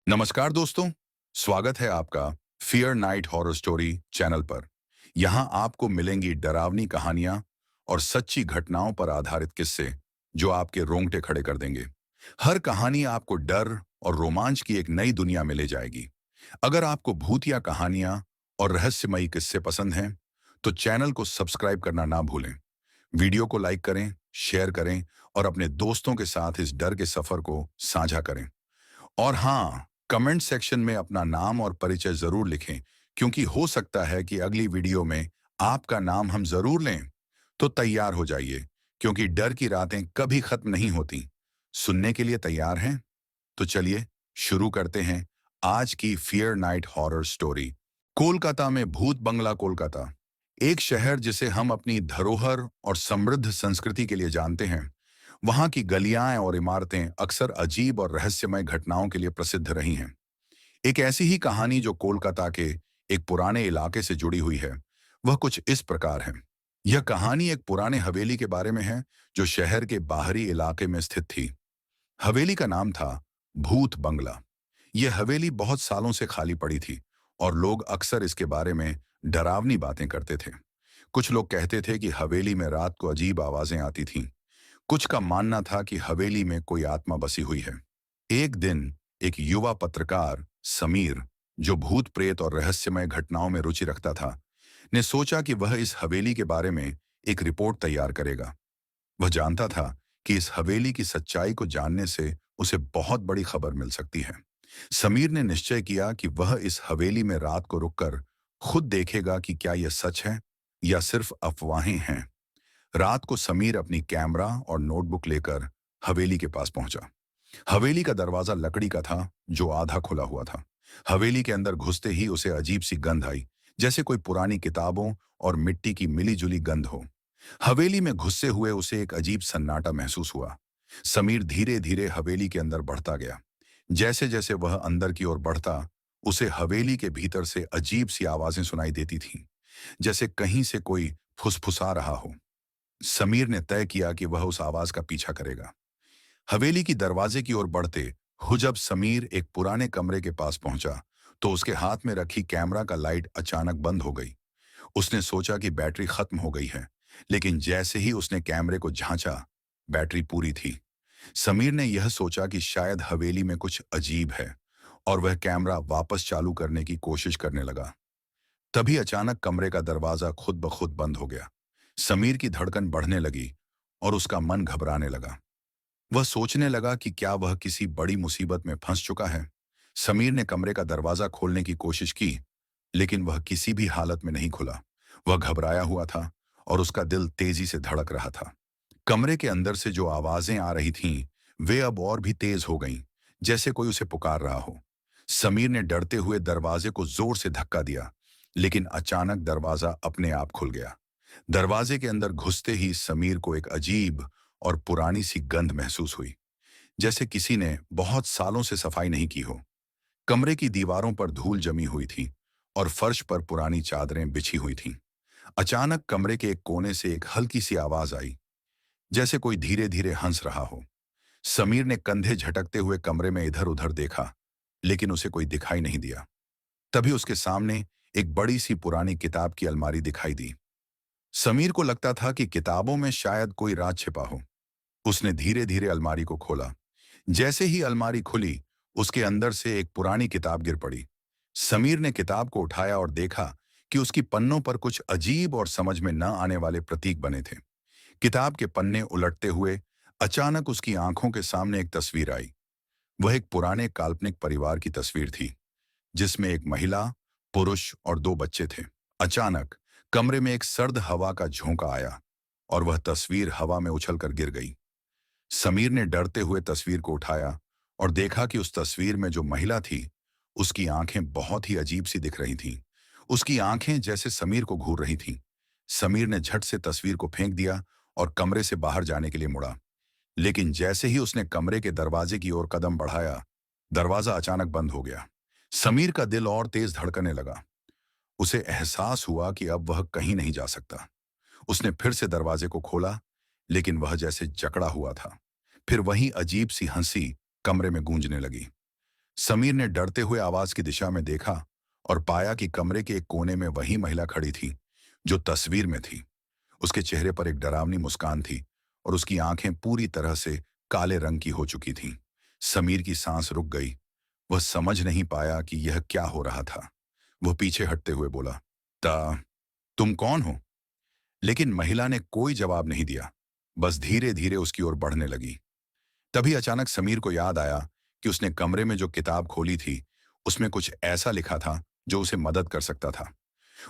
नमस्कार दोस्तों, स्वागत है आपका fear night horror story channel पर। यहाँ आपको मिलेंगी डरावनी कहानियाँ और सच्ची घटनाओं पर आधारित किस्से जो आपके रोंगटे खड़े कर देंगे। हर कहानी आपको डर और रोमांच की एक नई दुनिया में ले जाएगी। अगर आपको भूतिया कहानियाँ और रहस्यमयी किस्से पसंद हैं, तो चैनल को सब्सक्राइब करना ना भूलें। वीडियो को लाइक करें, शेयर करें और अपने दोस्तों के साथ इस डर के सफर को साझा करें। और हाँ, कमेंट सेक्शन में अपना नाम और परिचय जरूर लिखें, क्योंकि हो सकता है कि अगली वीडियो में आपका नाम हम जरूर लें। तो तैयार हो जाइए, क्योंकि डर की रातें कभी खत्म नहीं होती। सुनने के लिए तैयार हैं? तो चलिए शुरू करते हैं आज की fear night horror story. Kolkata में भूत बंगला। कोलकाता एक शहर जिसे हम अपनी धरोहर और समृद्ध संस्कृति के लिए जानते हैं। वहां की गलियां और इमारतें अक्सर अजीब और रहस्यमय घटनाओं के लिए प्रसिद्ध रही हैं। एक ऐसी ही कहानी जो कोलकाता के एक पुराने इलाके से जुड़ी हुई है, वह कुछ इस प्रकार है। यह कहानी एक पुराने हवेली के बारे में है, जो शहर के बाहरी इलाके में स्थित थी। हवेली का नाम था भूत बंगला। यह हवेली बहुत सालों से खाली पड़ी थी और लोग अक्सर इसके बारे में डरावनी बातें करते थे। कुछ लोग कहते थे कि हवेली में रात को अजीब आवाजें आती थीं। कुछ का मानना था कि हवेली में कोई आत्मा बसी हुई है। एक दिन एक युवा पत्रकार समीर, जो भूत प्रेत और रहस्यमय घटनाओं में रुचि रखता था, ने सोचा कि वह इस हवेली के बारे में एक रिपोर्ट तैयार करेगा। वह जानता था कि इस हवेली की सच्चाई को जानने से उसे बहुत बड़ी खबर मिल सकती है। समीर ने निश्चय किया कि वह इस हवेली में रात को रुककर खुद देखेगा कि क्या यह सच है या सिर्फ अफवाहें हैं। रात को समीर अपनी कैमरा और नोटबुक लेकर हवेली के पास पहुंचा। हवेली का दरवाजा लकड़ी का था, जो आधा खुला हुआ था। हवेली के अंदर घुसते ही उसे अजीब सी गंध आई, जैसे कोई पुरानी किताबों और मिट्टी की मिलीजुली गंध हो। हवेली में घुसते हुए उसे एक अजीब सन्नाटा महसूस हुआ। समीर धीरे धीरे हवेली के अंदर बढ़ता गया। जैसे जैसे वह अंदर की ओर बढ़ता, उसे हवेली के भीतर से अजीब सी आवाजें सुनाई देती थीं, जैसे कहीं से कोई फुसफुसा रहा हो। समीर ने तय किया कि वह उस आवाज का पीछा करेगा। हवेली की दरवाजे की ओर बढ़ते हुए जब समीर एक पुराने कमरे के पास पहुंचा, तो उसके हाथ में रखी कैमरा का लाइट अचानक बंद हो गई। उसने सोचा कि बैटरी खत्म हो गई है, लेकिन जैसे ही उसने कैमरे को झांचा, बैटरी पूरी थी। समीर ने यह सोचा कि शायद हवेली में कुछ अजीब है, और वह कैमरा वापस चालू करने की कोशिश करने लगा। तभी अचानक कमरे का दरवाजा खुद ब खुद बंद हो गया। समीर की धड़कन बढ़ने लगी और उसका मन घबराने लगा। वह सोचने लगा कि क्या वह किसी बड़ी मुसीबत में फंस चुका है। समीर ने कमरे का दरवाजा खोलने की कोशिश की, लेकिन वह किसी भी हालत में नहीं खुला। वह घबराया हुआ था और उसका दिल तेजी से धड़क रहा था। कमरे के अंदर से जो आवाजें आ रही थीं, वे अब और भी तेज हो गईं, जैसे कोई उसे पुकार रहा हो। समीर ने डरते हुए दरवाजे को जोर से धक्का दिया, लेकिन अचानक दरवाजा अपने आप खुल गया। दरवाजे के अंदर घुसते ही समीर को एक अजीब और पुरानी सी गंध महसूस हुई, जैसे किसी ने बहुत सालों से सफाई नहीं की हो। कमरे की दीवारों पर धूल जमी हुई थी और फर्श पर पुरानी चादरें बिछी हुई थीं। अचानक कमरे के एक कोने से एक हल्की सी आवाज आई, जैसे कोई धीरे धीरे हंस रहा हो। समीर ने कंधे झटकते हुए कमरे में इधर उधर देखा, लेकिन उसे कोई दिखाई नहीं दिया। तभी उसके सामने एक बड़ी सी पुरानी किताब की अलमारी दिखाई दी। समीर को लगता था कि किताबों में शायद कोई राज छिपा हो। उसने धीरे धीरे अलमारी को खोला। जैसे ही अलमारी खुली, उसके अंदर से एक पुरानी किताब गिर पड़ी। समीर ने किताब को उठाया और देखा कि उसकी पन्नों पर कुछ अजीब और समझ में न आने वाले प्रतीक बने थे। किताब के पन्ने उलटते हुए अचानक उसकी आंखों के सामने एक तस्वीर आई। वह एक पुराने काल्पनिक परिवार की तस्वीर थी, जिसमें एक महिला, पुरुष और दो बच्चे थे। अचानक कमरे में एक सर्द हवा का झोंका आया और वह तस्वीर हवा में उछलकर गिर गई। समीर ने डरते हुए तस्वीर को उठाया और देखा कि उस तस्वीर में जो महिला थी, उसकी आंखें बहुत ही अजीब सी दिख रही थीं। उसकी आंखें जैसे समीर को घूर रही थीं। समीर ने झट से तस्वीर को फेंक दिया और कमरे से बाहर जाने के लिए मुड़ा। लेकिन जैसे ही उसने कमरे के दरवाजे की ओर कदम बढ़ाया, दरवाजा अचानक बंद हो गया। समीर का दिल और तेज धड़कने लगा। उसे एहसास हुआ कि अब वह कहीं नहीं जा सकता। उसने फिर से दरवाजे को खोला, लेकिन वह जैसे जकड़ा हुआ था। फिर वही अजीब सी हंसी कमरे में गूंजने लगी। समीर ने डरते हुए आवाज की दिशा में देखा और पाया कि कमरे के एक कोने में वही महिला खड़ी थी जो तस्वीर में थी। उसके चेहरे पर एक डरावनी मुस्कान थी और उसकी आंखें पूरी तरह से काले रंग की हो चुकी थीं। समीर की सांस रुक गई। वह समझ नहीं पाया कि यह क्या हो रहा था। वह पीछे हटते हुए बोला, ता तुम कौन हो? लेकिन महिला ने कोई जवाब नहीं दिया, बस धीरे धीरे उसकी ओर बढ़ने लगी। तभी अचानक समीर को याद आया कि उसने कमरे में जो किताब खोली थी उसमें कुछ ऐसा लिखा था जो उसे मदद कर सकता था।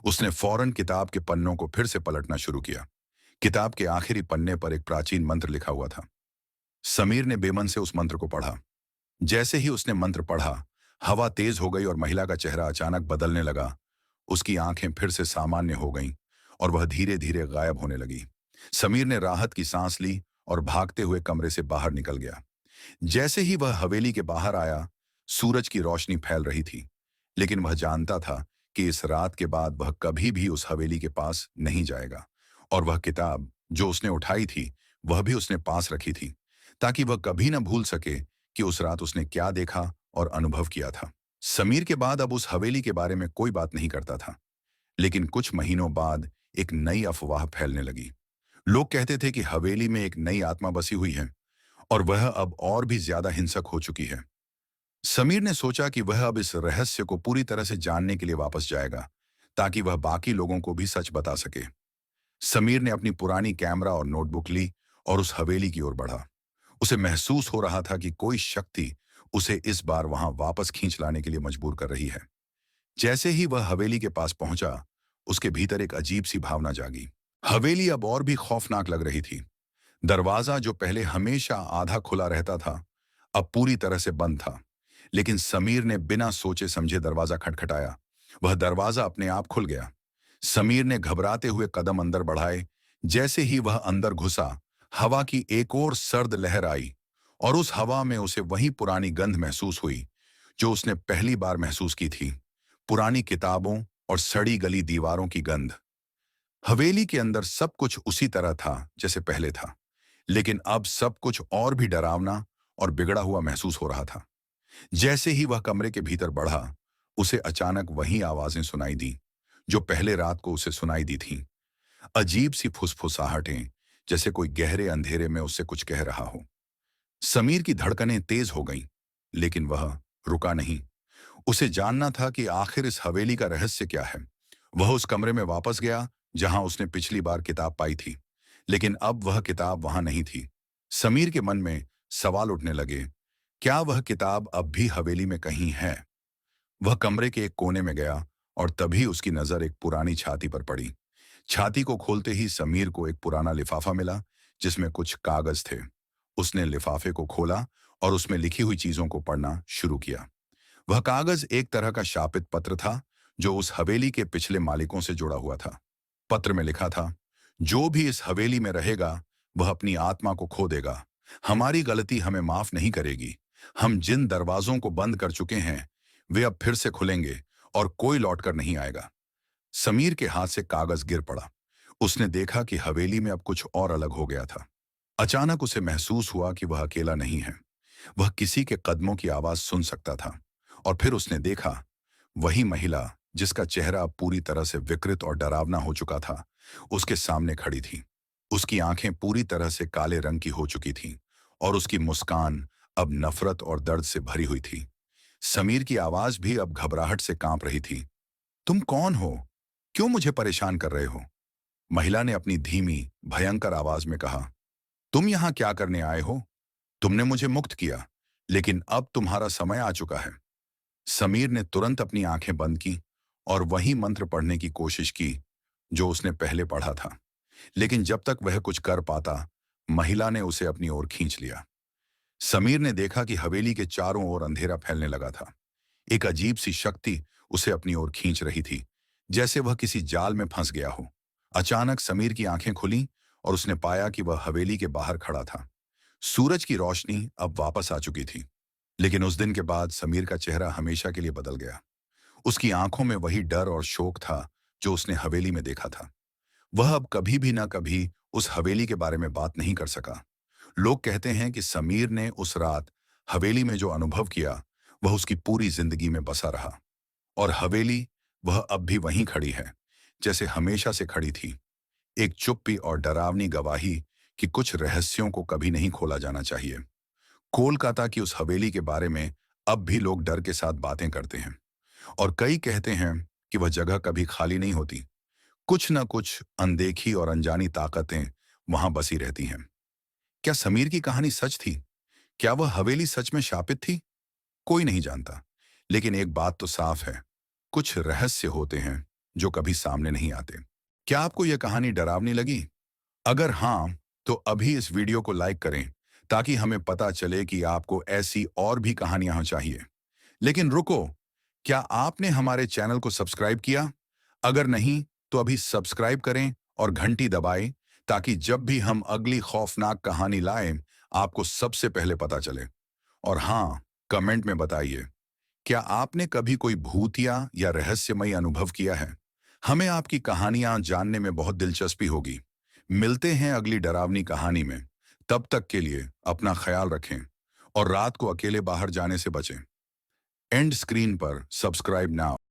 उसने फौरन किताब के पन्नों को फिर से पलटना शुरू किया। किताब के आखिरी पन्ने पर एक प्राचीन मंत्र लिखा हुआ था। समीर ने बेमन से उस मंत्र को पढ़ा। जैसे ही उसने मंत्र पढ़ा, हवा तेज हो गई और महिला का चेहरा अचानक बदलने लगा। उसकी आंखें फिर से सामान्य हो गईं और वह धीरे धीरे गायब होने लगी। समीर ने राहत की सांस ली और भागते हुए कमरे से बाहर निकल गया। जैसे ही वह हवेली के बाहर आया, सूरज की रोशनी फैल रही थी, लेकिन वह जानता था कि इस रात के बाद वह कभी भी उस हवेली के पास नहीं जाएगा। और वह किताब जो उसने उठाई थी, वह भी उसने पास रखी थी, ताकि वह कभी न भूल सके कि उस रात उसने क्या देखा और अनुभव किया था। समीर के बाद अब उस हवेली के बारे में कोई बात नहीं करता था। लेकिन कुछ महीनों बाद एक नई अफवाह फैलने लगी। लोग कहते थे कि हवेली में एक नई आत्मा बसी हुई है और वह अब और भी ज्यादा हिंसक हो चुकी है। समीर ने सोचा कि वह अब इस रहस्य को पूरी तरह से जानने के लिए वापस जाएगा, ताकि वह बाकी लोगों को भी सच बता सके। समीर ने अपनी पुरानी कैमरा और नोटबुक ली और उस हवेली की ओर बढ़ा। उसे महसूस हो रहा था कि कोई शक्ति उसे इस बार वहां वापस खींच लाने के लिए मजबूर कर रही है। जैसे ही वह हवेली के पास पहुंचा, उसके भीतर एक अजीब सी भावना जागी। हवेली अब और भी खौफनाक लग रही थी। दरवाजा जो पहले हमेशा आधा खुला रहता था, अब पूरी तरह से बंद था। लेकिन समीर ने बिना सोचे समझे दरवाजा खटखटाया। वह दरवाजा अपने आप खुल गया। समीर ने घबराते हुए कदम अंदर बढ़ाए। जैसे ही वह अंदर घुसा, हवा की एक और सर्द लहर आई और उस हवा में उसे वही पुरानी गंध महसूस हुई जो उसने पहली बार महसूस की थी। पुरानी किताबों और सड़ी गली दीवारों की गंध। हवेली के अंदर सब कुछ उसी तरह था जैसे पहले था, लेकिन अब सब कुछ और भी डरावना और बिगड़ा हुआ महसूस हो रहा था। जैसे ही वह कमरे के भीतर बढ़ा, उसे अचानक वही आवाजें सुनाई दी जो पहले रात को उसे सुनाई दी थीं। अजीब सी फुसफुसाहटें, जैसे कोई गहरे अंधेरे में उससे कुछ कह रहा हो। समीर की धड़कनें तेज हो गईं, लेकिन वह रुका नहीं। उसे जानना था कि आखिर इस हवेली का रहस्य क्या है। वह उस कमरे में वापस गया जहां उसने पिछली बार किताब पाई थी, लेकिन अब वह किताब वहां नहीं थी। समीर के मन में सवाल उठने लगे, क्या वह किताब अब भी हवेली में कहीं है? वह कमरे के एक कोने में गया और तभी उसकी नजर एक पुरानी छाती पर पड़ी। छाती को खोलते ही समीर को एक पुराना लिफाफा मिला जिसमें कुछ कागज थे। उसने लिफाफे को खोला और उसमें लिखी हुई चीजों को पढ़ना शुरू किया। वह कागज एक तरह का शापित पत्र था जो उस हवेली के पिछले मालिकों से जुड़ा हुआ था। पत्र में लिखा था, जो भी इस हवेली में रहेगा वह अपनी आत्मा को खो देगा। हमारी गलती हमें माफ नहीं करेगी। हम जिन दरवाजों को बंद कर चुके हैं वे अब फिर से खुलेंगे और कोई लौटकर नहीं आएगा। समीर के हाथ से कागज गिर पड़ा। उसने देखा कि हवेली में अब कुछ और अलग हो गया था। अचानक उसे महसूस हुआ कि वह अकेला नहीं है। वह किसी के कदमों की आवाज सुन सकता था। और फिर उसने देखा, वही महिला जिसका चेहरा अब पूरी तरह से विकृत और डरावना हो चुका था, उसके सामने खड़ी थी। उसकी आंखें पूरी तरह से काले रंग की हो चुकी थीं और उसकी मुस्कान अब नफरत और दर्द से भरी हुई थी। समीर की आवाज भी अब घबराहट से कांप रही थी। तुम कौन हो? क्यों मुझे परेशान कर रहे हो? महिला ने अपनी धीमी, भयंकर आवाज में कहा, तुम यहां क्या करने आए हो? तुमने मुझे मुक्त किया, लेकिन अब तुम्हारा समय आ चुका है। समीर ने तुरंत अपनी आंखें बंद की और वही मंत्र पढ़ने की कोशिश की जो उसने पहले पढ़ा था। लेकिन जब तक वह कुछ कर पाता, महिला ने उसे अपनी ओर खींच लिया। समीर ने देखा कि हवेली के चारों ओर अंधेरा फैलने लगा था। एक अजीब सी शक्ति उसे अपनी ओर खींच रही थी, जैसे वह किसी जाल में फंस गया हो। अचानक समीर की आंखें खुली और उसने पाया कि वह हवेली के बाहर खड़ा था। सूरज की रोशनी अब वापस आ चुकी थी, लेकिन उस दिन के बाद समीर का चेहरा हमेशा के लिए बदल गया। उसकी आंखों में वही डर और शोक था जो उसने हवेली में देखा था। वह अब कभी भी ना कभी उस हवेली के बारे में बात नहीं कर सका। लोग कहते हैं कि समीर ने उस रात हवेली में जो अनुभव किया वह उसकी पूरी जिंदगी में बसा रहा। और हवेली, वह अब भी वहीं खड़ी है, जैसे हमेशा से खड़ी थी। एक चुप्पी और डरावनी गवाही कि कुछ रहस्यों को कभी नहीं खोला जाना चाहिए। कोलकाता की उस हवेली के बारे में अब भी लोग डर के साथ बातें करते हैं, और कई कहते हैं कि वह जगह कभी खाली नहीं होती। कुछ न कुछ अनदेखी और अनजानी ताकतें वहां बसी रहती हैं। क्या समीर की कहानी सच थी? क्या वह हवेली सच में शापित थी? कोई नहीं जानता। लेकिन एक बात तो साफ है, कुछ रहस्य होते हैं जो कभी सामने नहीं आते। क्या आपको यह कहानी डरावनी लगी? अगर हाँ, तो अभी इस वीडियो को लाइक करें, ताकि हमें पता चले कि आपको ऐसी और भी कहानियां चाहिए। लेकिन रुको, क्या आपने हमारे चैनल को सब्सक्राइब किया? अगर नहीं, तो अभी सब्सक्राइब करें और घंटी दबाएं, ताकि जब भी हम अगली खौफनाक कहानी लाएं, आपको सबसे पहले पता चले। और हाँ, कमेंट में बताइए, क्या आपने कभी कोई भूतिया या रहस्यमयी अनुभव किया है? हमें आपकी कहानियां जानने में बहुत दिलचस्पी होगी। मिलते हैं अगली डरावनी कहानी में। तब तक के लिए अपना ख्याल रखें और रात को अकेले बाहर जाने से बचें। एंड स्क्रीन पर सब्सक्राइब नाउ।